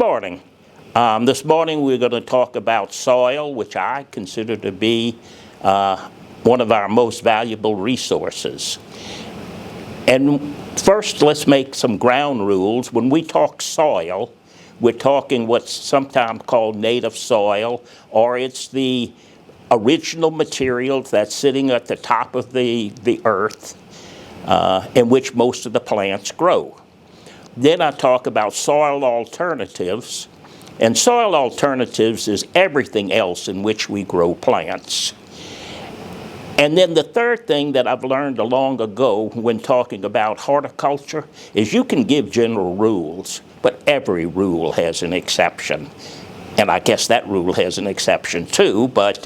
morning. This morning we're going to talk about soil, which I consider to be one of our most valuable resources. And first, let's make some ground rules. When we talk soil, we're talking what's sometimes called native soil, or it's the original material that's sitting at the top of the earth in which most of the plants grow. Then I talk about soil alternatives, and soil alternatives is everything else in which we grow plants. And then the third thing that I've learned long ago when talking about horticulture is you can give general rules, but every rule has an exception. And I guess that rule has an exception too, but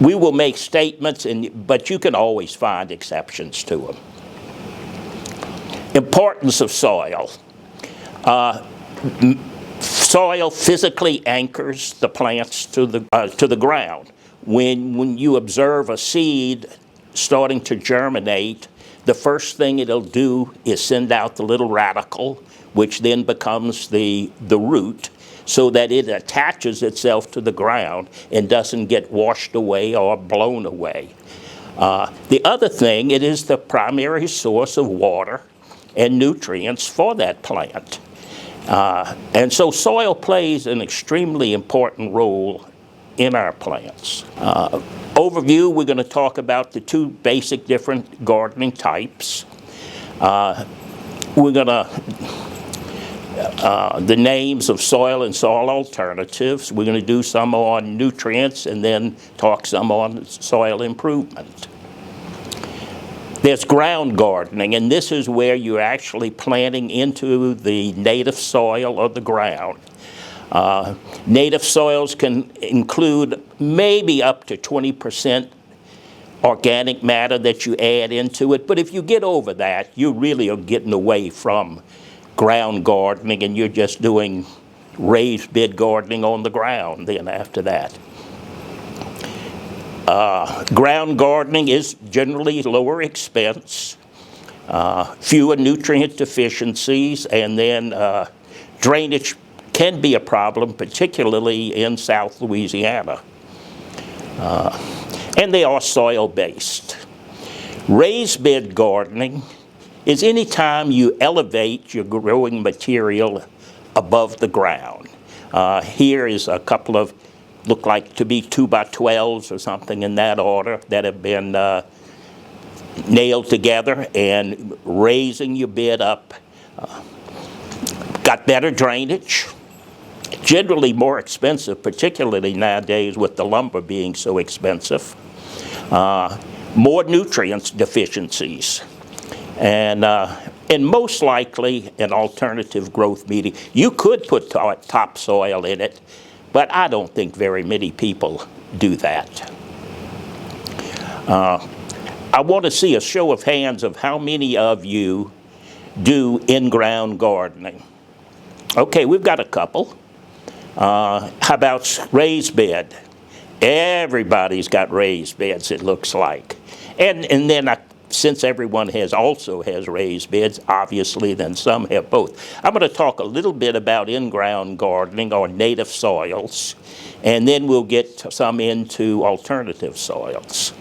we will make statements, but you can always find exceptions to them. Importance of soil. Soil physically anchors the plants to the ground. When you observe a seed starting to germinate, the first thing it'll do is send out the little radical, which then becomes the root, so that it attaches itself to the ground and doesn't get washed away or blown away. The other thing, it is the primary source of water and nutrients for that plant. And so soil plays an extremely important role in our plants. Overview, we're going to talk about the two basic different gardening types. We're going to the names of soil and soil alternatives. We're going to do some on nutrients and then talk some on soil improvement. There's ground gardening, and this is where you're actually planting into the native soil of the ground. Native soils can include maybe up to 20% organic matter that you add into it, but if you get over that, you really are getting away from ground gardening, and you're just doing raised bed gardening on the ground then after that. Ground gardening is generally lower expense, fewer nutrient deficiencies, and then drainage can be a problem, particularly in South Louisiana. And they are soil-based. Raised bed gardening is any time you elevate your growing material above the ground. Here is a couple of, look like to be 2x12s or something in that order that have been nailed together and raising your bed up. Got better drainage, generally more expensive, particularly nowadays with the lumber being so expensive. More nutrients deficiencies. And most likely an alternative growth medium. You could put topsoil in it, but I don't think very many people do that. I want to see a show of hands of how many of you do in-ground gardening. Okay, we've got a couple. How about raised bed? Everybody's got raised beds, it looks like. And then since everyone also has raised beds, obviously, then some have both. I'm going to talk a little bit about in-ground gardening or native soils, and then we'll get some into alternative soils.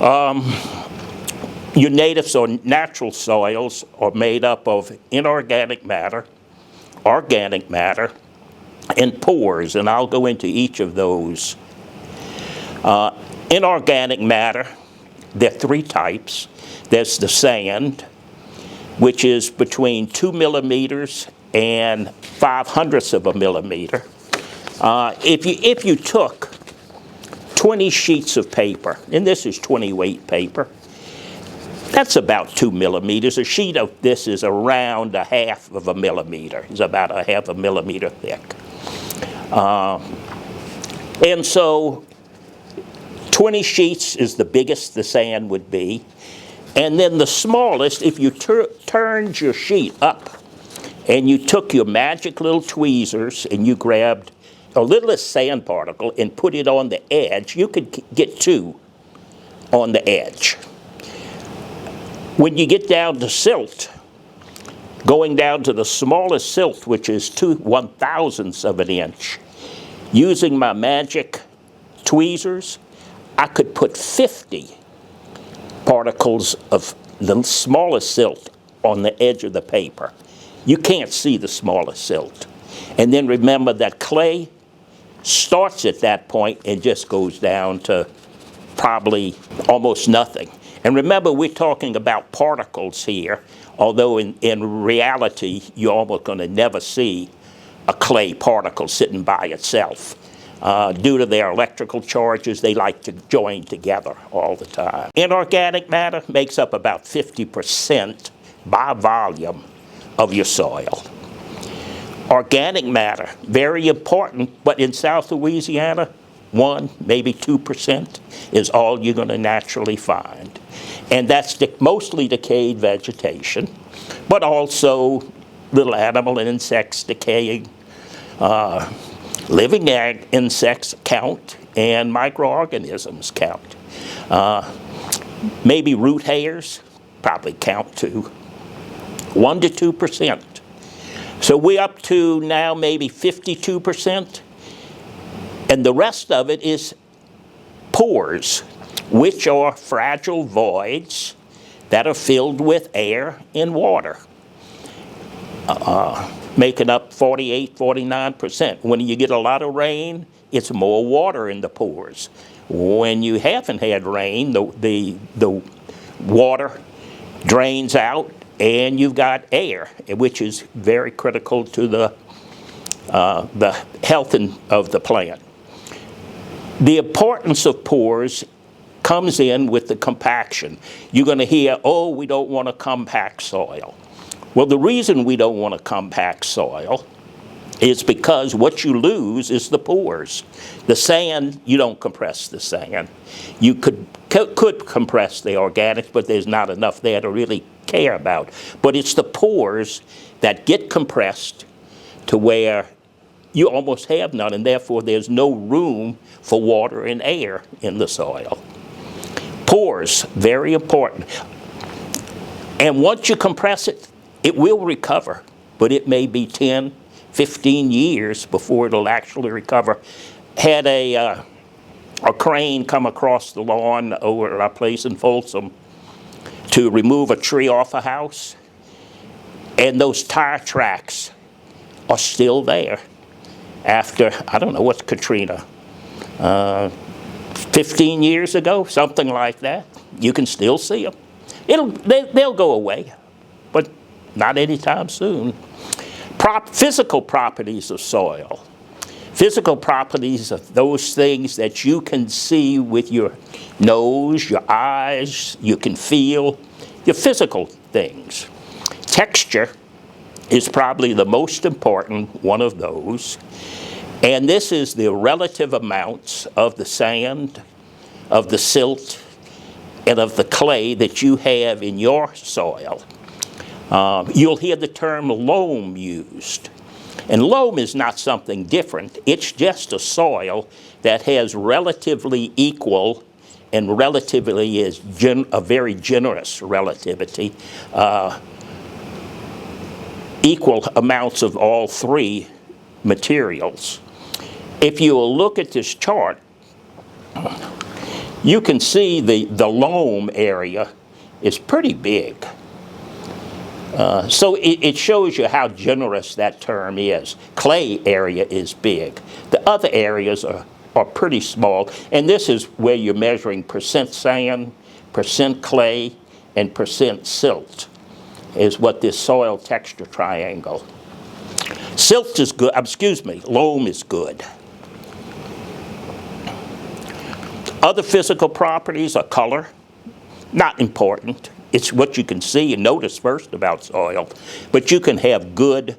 Your natives or natural soils are made up of inorganic matter, organic matter, and pores, and I'll go into each of those. Inorganic matter, there are three types. There's the sand, which is between 2 millimeters and 0.05 of a millimeter. If you took 20 sheets of paper, and this is 20 weight paper, that's about 2 millimeters. A sheet of this is around 1/2 of a millimeter. It's about 1/2 millimeter thick. And so 20 sheets is the biggest the sand would be. And then the smallest, if you turned your sheet up and you took your magic little tweezers and you grabbed a littlest sand particle and put it on the edge, you could get 2 on the edge. When you get down to silt, going down to the smallest silt, which is 2/1000ths of an inch. Using my magic tweezers, I could put 50 particles of the smallest silt on the edge of the paper. You can't see the smallest silt. And then remember that clay starts at that point and just goes down to probably almost nothing. And remember, we're talking about particles here, although in reality, you're almost going to never see a clay particle sitting by itself. Due to their electrical charges, they like to join together all the time. Inorganic matter makes up about 50% by volume of your soil. Organic matter, very important, but in South Louisiana, 1, maybe 2% is all you're going to naturally find. And that's mostly decayed vegetation, but also little animal and insects decaying. Living insects count, and microorganisms count. Maybe root hairs probably count too. 1 to 2%. So we're up to now maybe 52%. And the rest of it is pores, which are fragile voids that are filled with air and water, making up 48, 49%. When you get a lot of rain, it's more water in the pores. When you haven't had rain, the water drains out and you've got air, which is very critical to the health of the plant. The importance of pores comes in with the compaction. You're going to hear, oh, we don't want to compact soil. Well, the reason we don't want to compact soil is because what you lose is the pores. The sand, you don't compress the sand. You could compress the organics, but there's not enough there to really care about. But it's the pores that get compressed to where you almost have none, and therefore there's no room for water and air in the soil. Pores, very important. And once you compress it, it will recover, but it may be 10, 15 years before it'll actually recover. Had a crane come across the lawn over at our place in Folsom to remove a tree off a house, and those tire tracks are still there after, I don't know, what's Katrina, 15 years ago, something like that. You can still see them. They'll go away, but not anytime soon. Physical properties of soil. Physical properties of those things that you can see with your nose, your eyes, you can feel, your physical things. Texture is probably the most important one of those. And this is the relative amounts of the sand, of the silt, and of the clay that you have in your soil. You'll hear the term loam used. And loam is not something different. It's just a soil that has relatively equal and relatively is a very generous relativity, equal amounts of all three materials. If you will look at this chart, you can see the loam area is pretty big. So it shows you how generous that term is. Clay area is big. The other areas are pretty small. And this is where you're measuring percent sand, percent clay, and percent silt is what this soil texture triangle. Silt is good, loam is good. Other physical properties are color, not important. It's what you can see and notice first about soil. But you can have good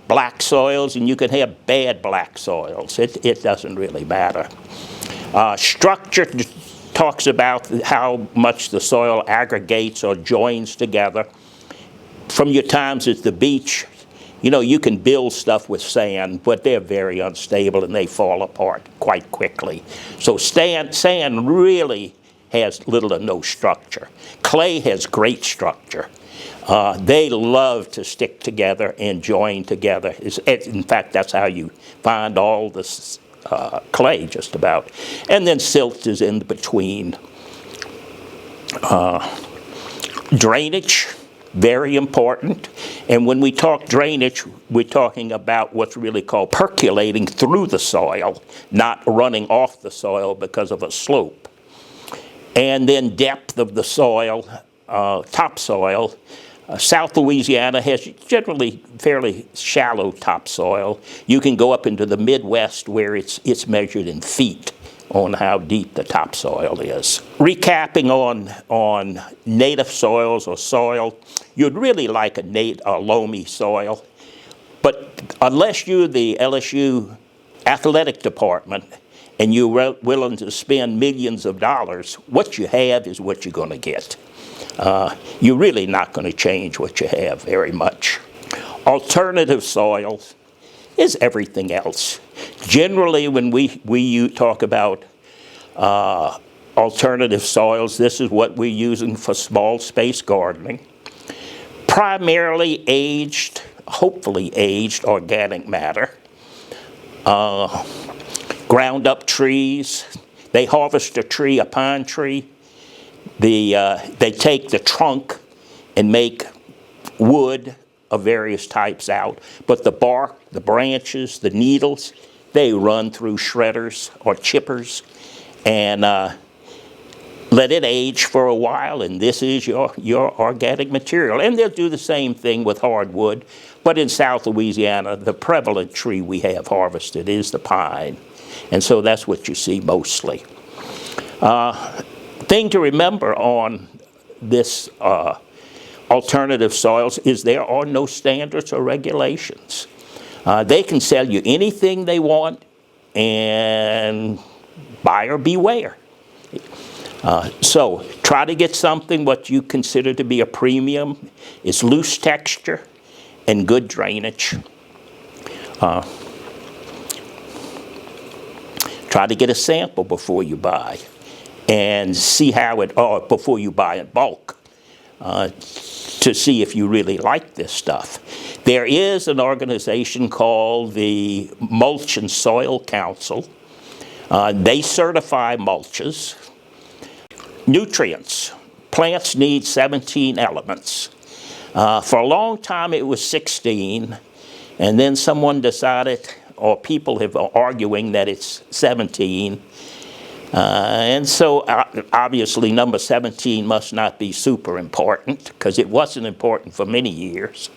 black soils and you can have bad black soils. It doesn't really matter. Structure talks about how much the soil aggregates or joins together. From your times at the beach, you know, you can build stuff with sand, but they're very unstable and they fall apart quite quickly. So sand really has little or no structure. Clay has great structure. They love to stick together and join together. In fact, that's how you find all this clay, just about. And then silt is in between. Drainage, very important. And when we talk drainage, we're talking about what's really called percolating through the soil, not running off the soil because of a slope. And then depth of the soil, topsoil. South Louisiana has generally fairly shallow topsoil. You can go up into the Midwest where it's measured in feet on how deep the topsoil is. Recapping on native soils or soil, you'd really like a loamy soil, but unless you're the LSU athletic department and you're willing to spend millions of dollars, what you have is what you're going to get. You're really not going to change what you have very much. Alternative soils is everything else. Generally, when we talk about alternative soils, this is what we're using for small space gardening. Primarily aged, hopefully aged organic matter. Ground up trees. They harvest a tree, a pine tree. They take the trunk and make wood of various types out, but the bark, the branches, the needles, they run through shredders or chippers and let it age for a while, and this is your organic material. And they'll do the same thing with hardwood, but in South Louisiana, the prevalent tree we have harvested is the pine, and so that's what you see mostly. Thing to remember on this alternative soils is there are no standards or regulations. They can sell you anything they want, and buyer beware. So try to get something what you consider to be a premium. It's loose texture and good drainage. Try to get a sample before you buy and see how it, or before you buy in bulk, to see if you really like this stuff. There is an organization called the Mulch and Soil Council. They certify mulches. Nutrients. Plants need 17 elements. For a long time it was 16, and then someone decided, or people have arguing that it's 17. And so obviously number 17 must not be super important, because it wasn't important for many years.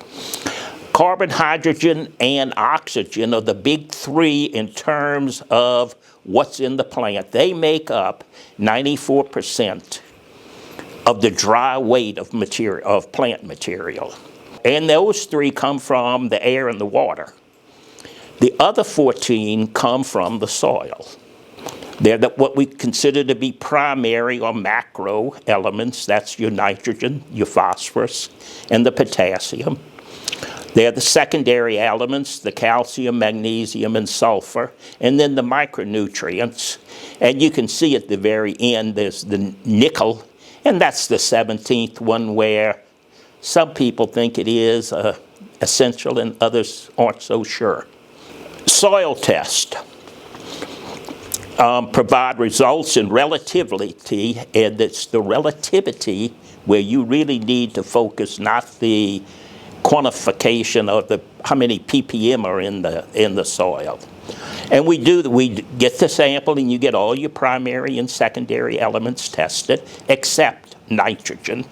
Carbon, hydrogen, and oxygen are the big three in terms of what's in the plant. They make up 94% of the dry weight of material, of plant material. And those three come from the air and the water. The other 14 come from the soil. They're what we consider to be primary or macro elements. That's your nitrogen, your phosphorus, and the potassium. They're the secondary elements, the calcium, magnesium, and sulfur, and then the micronutrients. And you can see at the very end there's the nickel, and that's the 17th one, where some people think it is essential and others aren't so sure. Soil test. Provide results in relativity, and it's the relativity where you really need to focus, not the quantification of how many ppm are in the soil. And we get the sample, and you get all your primary and secondary elements tested, except nitrogen.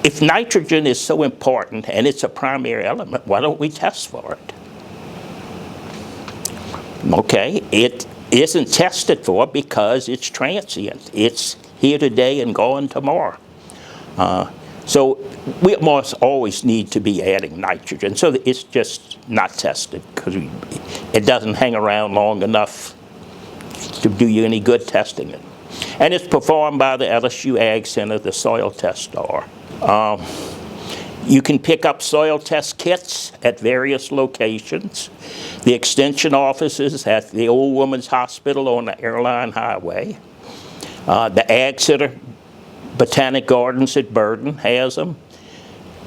If nitrogen is so important and it's a primary element, why don't we test for it? Okay, it isn't tested for because it's transient. It's here today and gone tomorrow. So we must always need to be adding nitrogen. So it's just not tested because it doesn't hang around long enough to do you any good testing it. And it's performed by the LSU AgCenter, the soil test star. You can pick up soil test kits at various locations. The extension offices at the Old Women's Hospital on the Airline Highway. The AgCenter Botanic Gardens at Burden has them.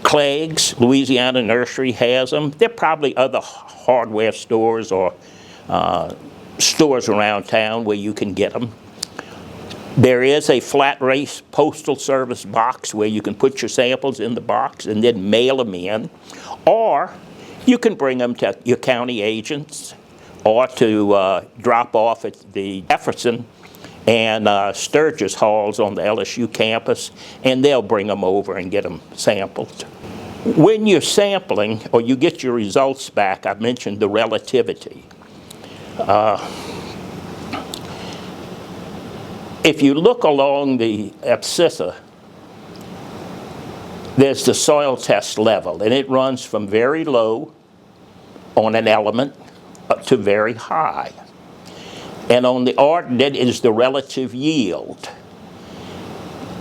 Clegg's, Louisiana Nursery has them. There are probably other hardware stores or stores around town where you can get them. There is a flat rate postal service box where you can put your samples in the box and then mail them in. Or you can bring them to your county agents or to drop off at the Jefferson and Sturgis halls on the LSU campus, and they'll bring them over and get them sampled. When you're sampling or you get your results back, I mentioned the relativity. If you look along the abscissa, there's the soil test level, and it runs from very low on an element up to very high. And on the ordinate is the relative yield.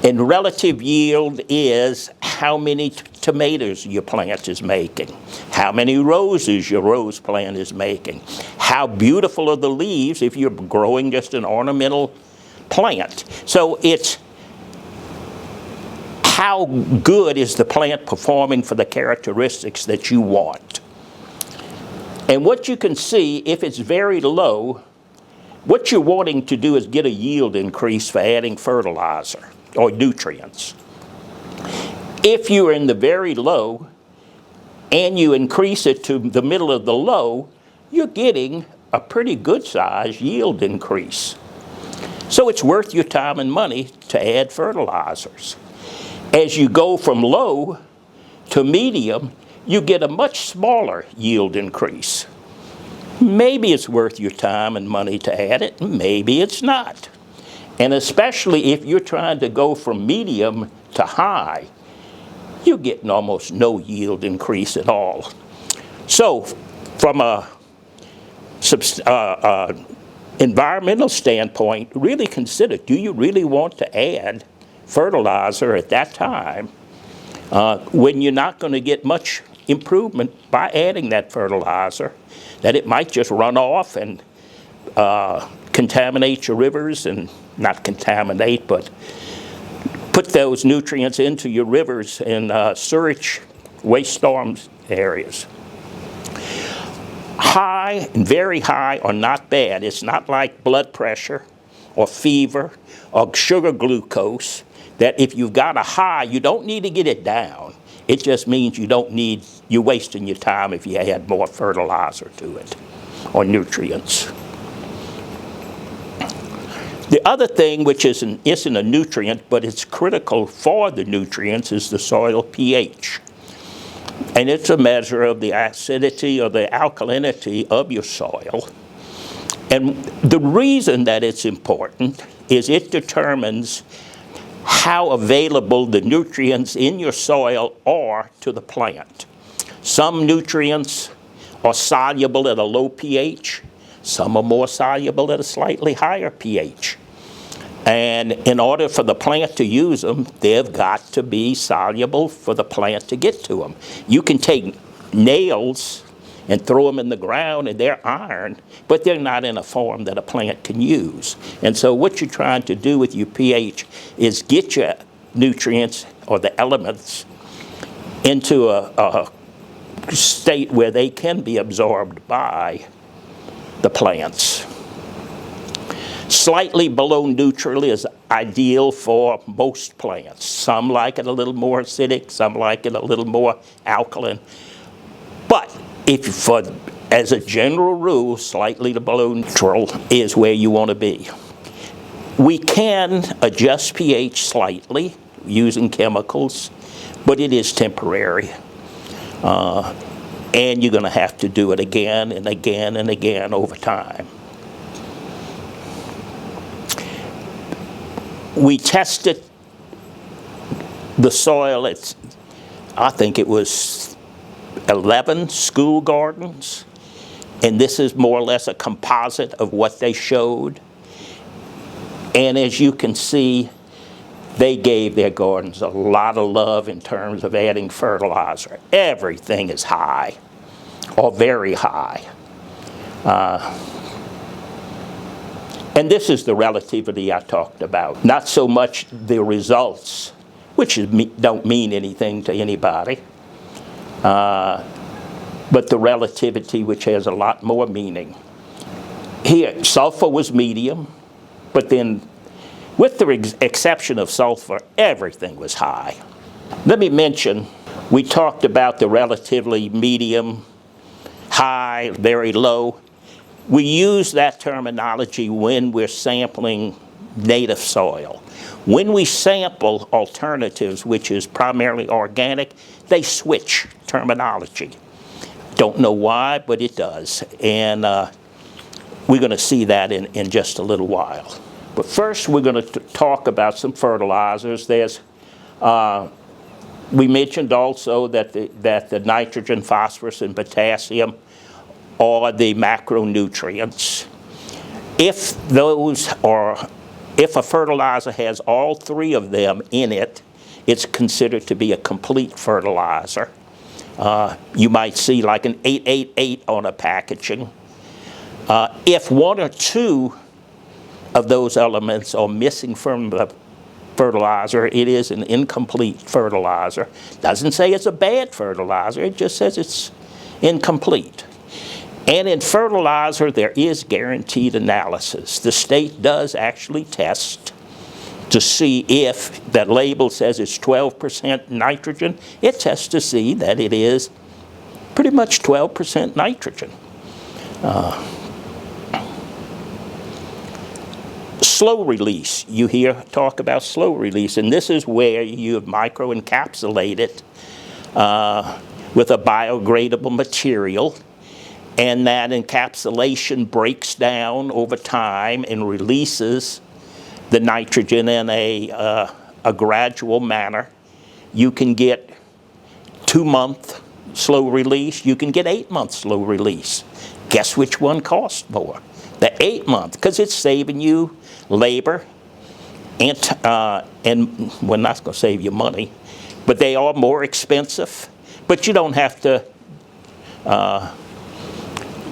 And relative yield is how many tomatoes your plant is making, how many roses your rose plant is making, how beautiful are the leaves if you're growing just an ornamental plant. So it's how good is the plant performing for the characteristics that you want. And what you can see, if it's very low, what you're wanting to do is get a yield increase for adding fertilizer or nutrients. If you're in the very low and you increase it to the middle of the low, you're getting a pretty good size yield increase. So it's worth your time and money to add fertilizers. As you go from low to medium, you get a much smaller yield increase. Maybe it's worth your time and money to add it, maybe it's not. And especially if you're trying to go from medium to high, you're getting almost no yield increase at all. So from a environmental standpoint, really consider, do you really want to add fertilizer at that time when you're not going to get much improvement by adding that fertilizer, that it might just run off and contaminate your rivers, and not contaminate, but put those nutrients into your rivers and sewage waste storm areas. High and very high are not bad. It's not like blood pressure or fever or sugar glucose, that if you've got a high, you don't need to get it down. It just means you're wasting your time if you add more fertilizer to it or nutrients. The other thing, which isn't a nutrient, but it's critical for the nutrients, is the soil pH. And it's a measure of the acidity or the alkalinity of your soil. And the reason that it's important is it determines how available the nutrients in your soil are to the plant. Some nutrients are soluble at a low pH. Some are more soluble at a slightly higher pH. And in order for the plant to use them, they've got to be soluble for the plant to get to them. You can take nails and throw them in the ground and they're iron, but they're not in a form that a plant can use. And so what you're trying to do with your pH is get your nutrients or the elements into a state where they can be absorbed by the plants. Slightly below neutral is ideal for most plants. Some like it a little more acidic, some like it a little more alkaline. But as a general rule, slightly below neutral is where you want to be. We can adjust pH slightly using chemicals, but it is temporary. And you're going to have to do it again and again and again over time. We tested the soil at, I think it was 11 school gardens, and this is more or less a composite of what they showed. And as you can see, they gave their gardens a lot of love in terms of adding fertilizer. Everything is high, or very high. And this is the relativity I talked about. Not so much the results, which don't mean anything to anybody, but the relativity, which has a lot more meaning. Here, sulfur was medium, but then with the exception of sulfur, everything was high. Let me mention, we talked about the relatively medium, high, very low. We use that terminology when we're sampling native soil. When we sample alternatives, which is primarily organic, they switch terminology. Don't know why, but it does. And we're going to see that in just a little while. But first, we're going to talk about some fertilizers. We mentioned also that the nitrogen, phosphorus, and potassium are the macronutrients. If a fertilizer has all three of them in it, it's considered to be a complete fertilizer. You might see like an 888 on a packaging. If one or two of those elements are missing from the fertilizer, it is an incomplete fertilizer. Doesn't say it's a bad fertilizer, it just says it's incomplete. And in fertilizer, there is guaranteed analysis. The state does actually test to see if that label says it's 12% nitrogen. It tests to see that it is pretty much 12% nitrogen. Slow release, you hear talk about slow release, and this is where you microencapsulate it with a biodegradable material, and that encapsulation breaks down over time and releases the nitrogen in a gradual manner. You can get 2-month slow release, you can get 8-month slow release. Guess which one costs more? The 8-month, because it's saving you labor, and we're not going to save you money, but they are more expensive, but you don't have to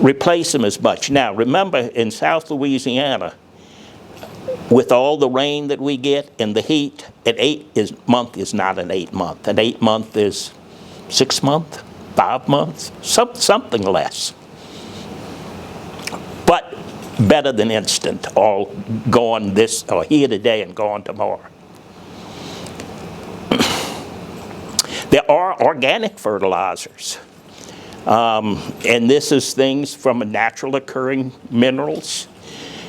replace them as much. Now, remember, in South Louisiana, with all the rain that we get and the heat, an 8-month is not an 8-month. An 8-month is 6 months, 5 months, something less. But better than instant, all gone this, or here today and gone tomorrow. There are organic fertilizers. And this is things from natural occurring minerals.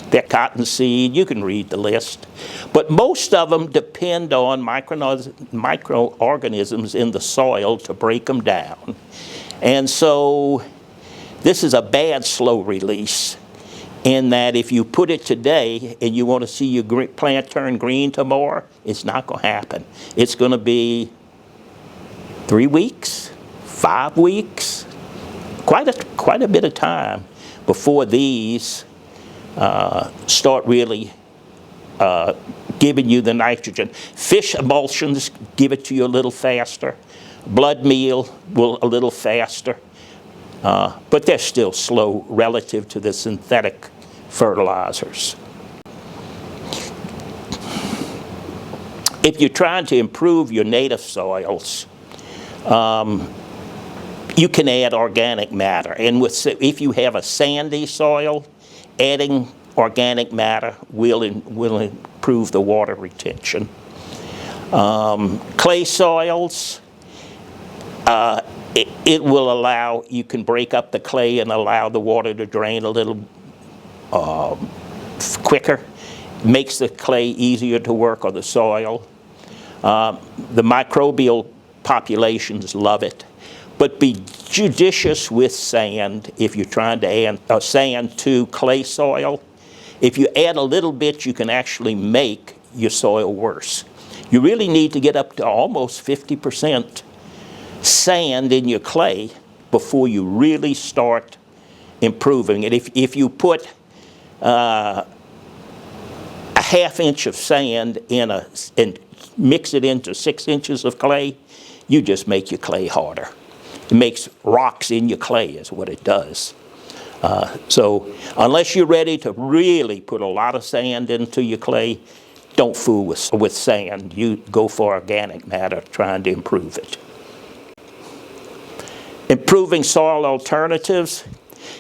They're cottonseed, you can read the list. But most of them depend on microorganisms in the soil to break them down. And so this is a bad slow release, in that if you put it today and you want to see your plant turn green tomorrow, it's not going to happen. It's going to be 3 weeks, 5 weeks, quite a bit of time before these start really giving you the nitrogen. Fish emulsions give it to you a little faster. Blood meal will a little faster. But they're still slow relative to the synthetic fertilizers. If you're trying to improve your native soils, you can add organic matter. And if you have a sandy soil, adding organic matter will improve the water retention. Clay soils, it will allow, you can break up the clay and allow the water to drain a little quicker. Makes the clay easier to work, or the soil. The microbial populations love it. But be judicious with sand if you're trying to add sand to clay soil. If you add a little bit, you can actually make your soil worse. You really need to get up to almost 50% sand in your clay before you really start improving it. If you put a ½ inch of sand and mix it into 6 inches of clay, you just make your clay harder. It makes rocks in your clay is what it does. So unless you're ready to really put a lot of sand into your clay, don't fool with sand. You go for organic matter trying to improve it. Improving soil alternatives.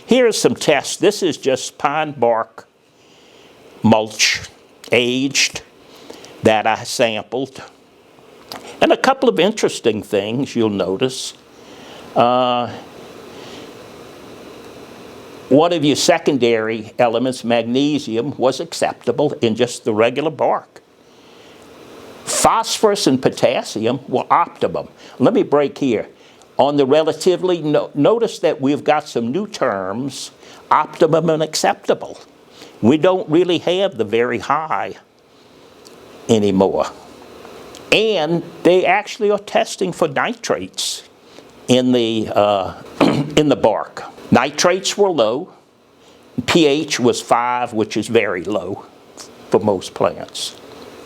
Here are some tests. This is just pine bark mulch, aged, that I sampled. And a couple of interesting things you'll notice. One of your secondary elements, magnesium, was acceptable in just the regular bark. Phosphorus and potassium were optimum. Let me break here. On the relatively, notice that we've got some new terms, optimum and acceptable. We don't really have the very high anymore. And they actually are testing for nitrates in the bark. Nitrates were low. pH was 5, which is very low for most plants.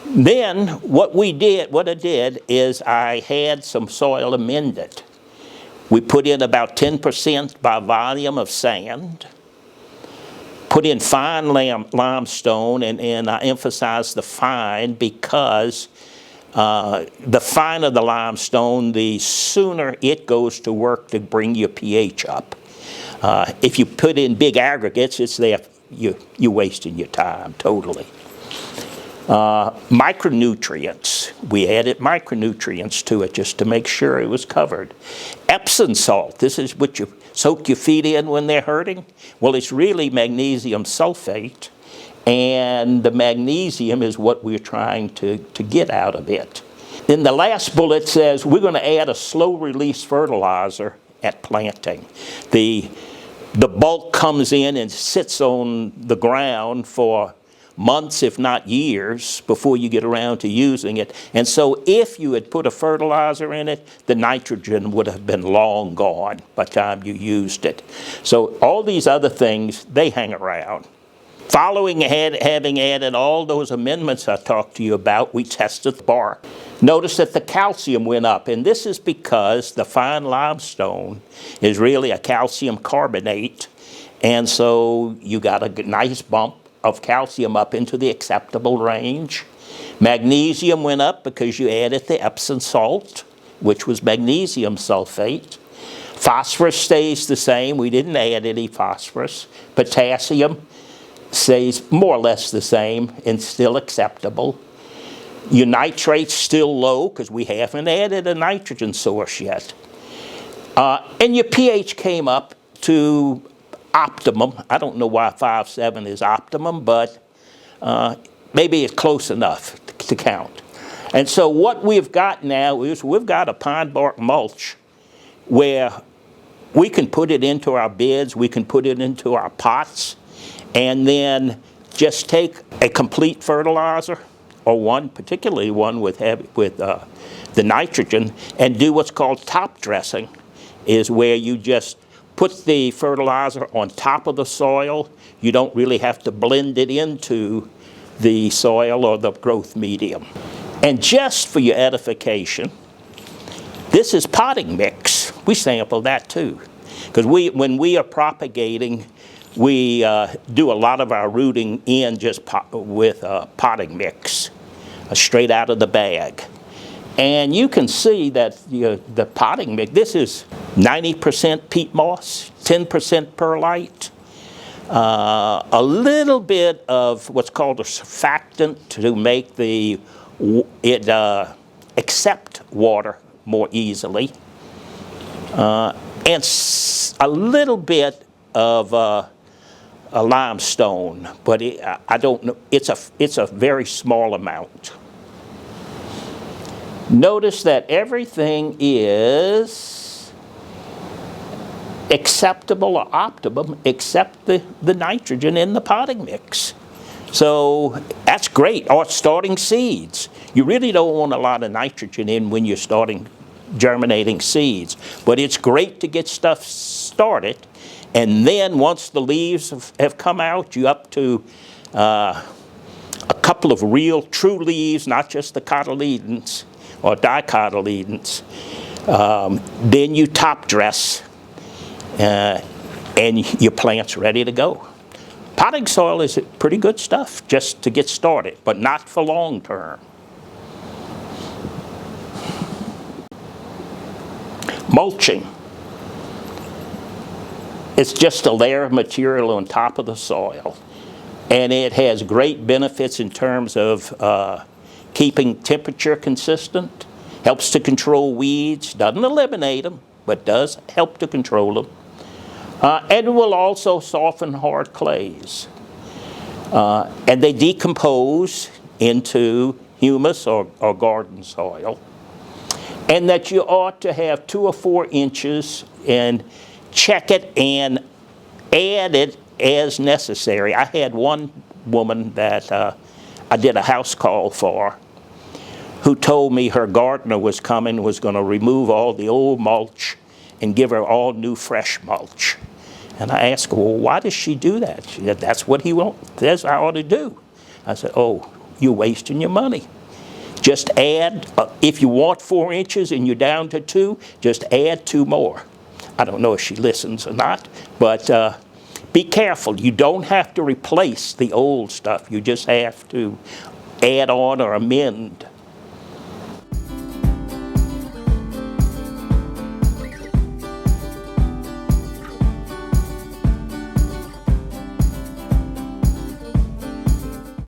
Then what I did is I had some soil amended. We put in about 10% by volume of sand, put in fine limestone, and I emphasize the fine because the finer the limestone, the sooner it goes to work to bring your pH up. If you put in big aggregates, it's there, you're wasting your time totally. Micronutrients. We added micronutrients to it just to make sure it was covered. Epsom salt. This is what you soak your feet in when they're hurting. Well, it's really magnesium sulfate, and the magnesium is what we're trying to get out of it. Then the last bullet says we're going to add a slow-release fertilizer at planting. The bulk comes in and sits on the ground for months, if not years, before you get around to using it. And so if you had put a fertilizer in it, the nitrogen would have been long gone by the time you used it. So all these other things, they hang around. Following having added all those amendments I talked to you about, we tested the bark. Notice that the calcium went up, and this is because the fine limestone is really a calcium carbonate, and so you got a nice bump of calcium up into the acceptable range. Magnesium went up because you added the Epsom salt, which was magnesium sulfate. Phosphorus stays the same. We didn't add any phosphorus. Potassium stays more or less the same and still acceptable. Your nitrate's still low because we haven't added a nitrogen source yet. And your pH came up to optimum. I don't know why 5.7 is optimum, but maybe it's close enough to count. And so what we've got now is we've got a pine bark mulch where we can put it into our beds, we can put it into our pots, and then just take a complete fertilizer, or one, particularly one with the nitrogen, and do what's called top dressing, is where you just put the fertilizer on top of the soil. You don't really have to blend it into the soil or the growth medium. And just for your edification, this is potting mix. We sample that too. Because when we are propagating, we do a lot of our rooting in just with potting mix, straight out of the bag. And you can see that the potting mix, this is 90% peat moss, 10% perlite, a little bit of what's called a surfactant to make it accept water more easily, and a little bit of a limestone, but I don't know. It's a very small amount. Notice that everything is acceptable or optimum except the nitrogen in the potting mix. So that's great. Or starting seeds. You really don't want a lot of nitrogen in when you're starting germinating seeds, but it's great to get stuff started. And then once the leaves have come out, you up to a couple of real true leaves, not just the cotyledons or dicotyledons. Then you top dress, and and your plant's ready to go. Potting soil is pretty good stuff just to get started, but not for long term. Mulching. It's just a layer of material on top of the soil, and it has great benefits in terms of keeping temperature consistent, helps to control weeds, doesn't eliminate them, but does help to control them. And it will also soften hard clays. And they decompose into humus or garden soil. And that you ought to have 2 or 4 inches and check it and add it as necessary. I had one woman that I did a house call for who told me her gardener was coming, was going to remove all the old mulch and give her all new fresh mulch. And I asked her, well, why does she do that? She said, that's what he wants. That's what I ought to do. I said, oh, you're wasting your money. Just add, if you want 4 inches and you're down to 2, just add 2 more. I don't know if she listens or not, but be careful. You don't have to replace the old stuff. You just have to add on or amend